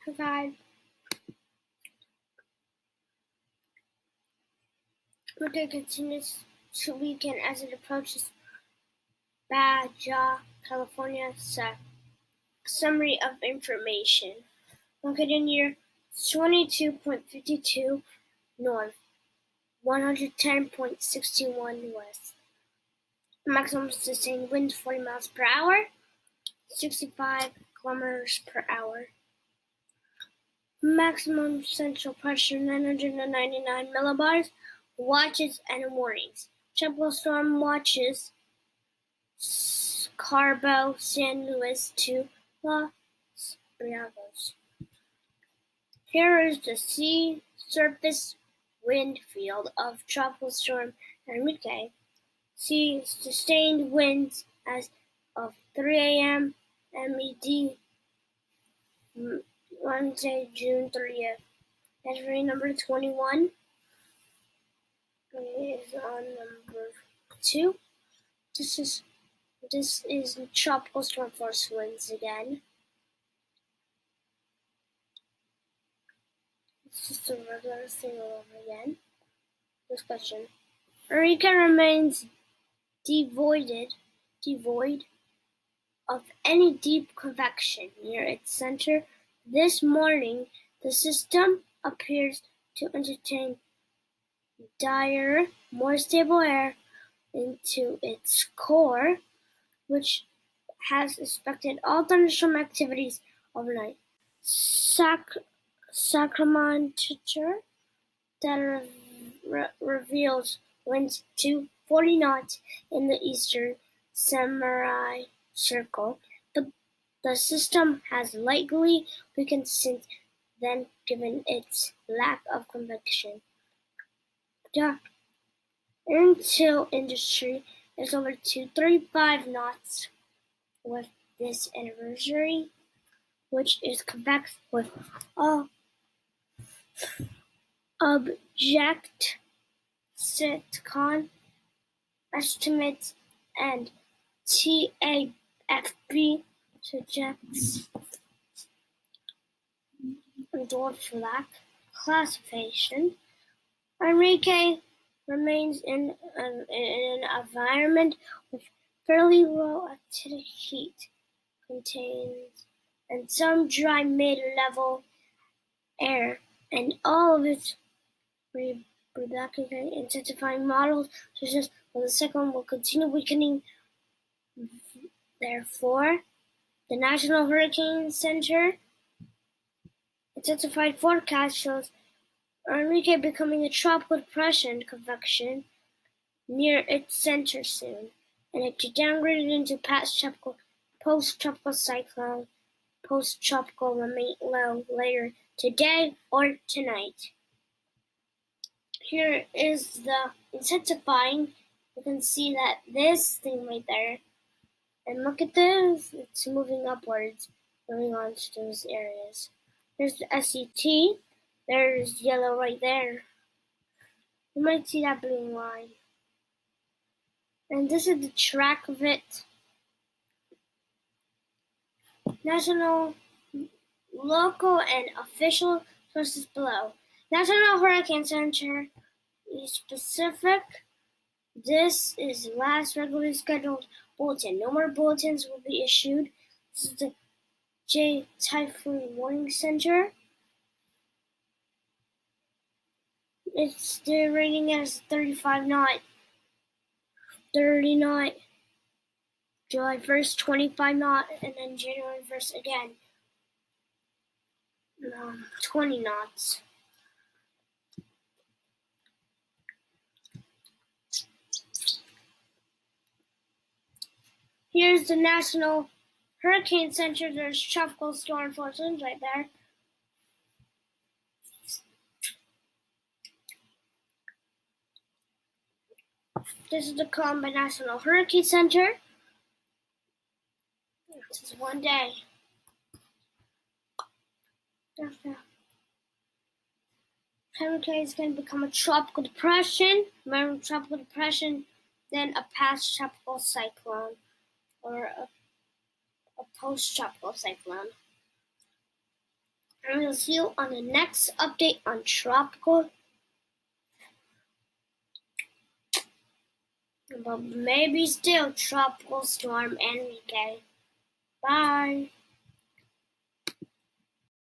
provide Enrique continues to weaken as it approaches Baja California. Summary of information. Located near 22.52 north, 110.61 west. Maximum sustained wind 40 miles per hour, 65 kilometers per hour. Maximum central pressure 999 millibars. Watches and warnings. Tropical storm watches Cabo San Luis to Los Briagos. Here is the sea surface wind field of tropical storm Enrique. See sustained winds as of 3 a.m. MED Wednesday, June 30th. Category number 21 is on number 2. This is tropical storm force winds again. It's just a regular thing all over again. Discussion. Enrique remains devoid of any deep convection near its center. This morning, the system appears to entertain drier, more stable air into its core, which has affected all thunderstorm activities overnight. Scatterometer data reveals winds to 40 knots in the eastern semicircle, but the system has likely weakened since then given its lack of convection. The intel industry is over 235 knots with this anniversary, which is convex with all object SATCON estimates and TAFB suggests Dvorak classification. Enrique remains in an environment with fairly low acidic heat contains and some dry mid-level air, and all of its rapidly intensifying models suggest that the cyclone will continue weakening. Therefore, the National Hurricane Center intensified forecast shows Enrique becoming a tropical depression convection near its center soon, and it could downgrade into post-tropical cyclone. Post-tropical remain low later today or tonight. Here is the intensifying. You can see that this thing right there, and look at this, it's moving upwards, moving on to those areas. There's the SET, there's yellow right there. You might see that blue line. And this is the track of it. National, local, and official sources below. National Hurricane Center is specific. This is the last regularly scheduled bulletin. No more bulletins will be issued. This is the J Typhoon Warning Center. It's the rating as 35 knot, 30 knot, July 1st, 25 knot, and then January 1st again, 20 knots. Here's the National Hurricane Center. There's tropical storm force winds right there. This is the Columbia National Hurricane Center. This is one day. Hurricane is going to become a tropical depression. Remember, tropical depression, then a past tropical cyclone, or a post-tropical cyclone. And we'll see you on the next update on tropical, but maybe still tropical storm Enrique. Bye.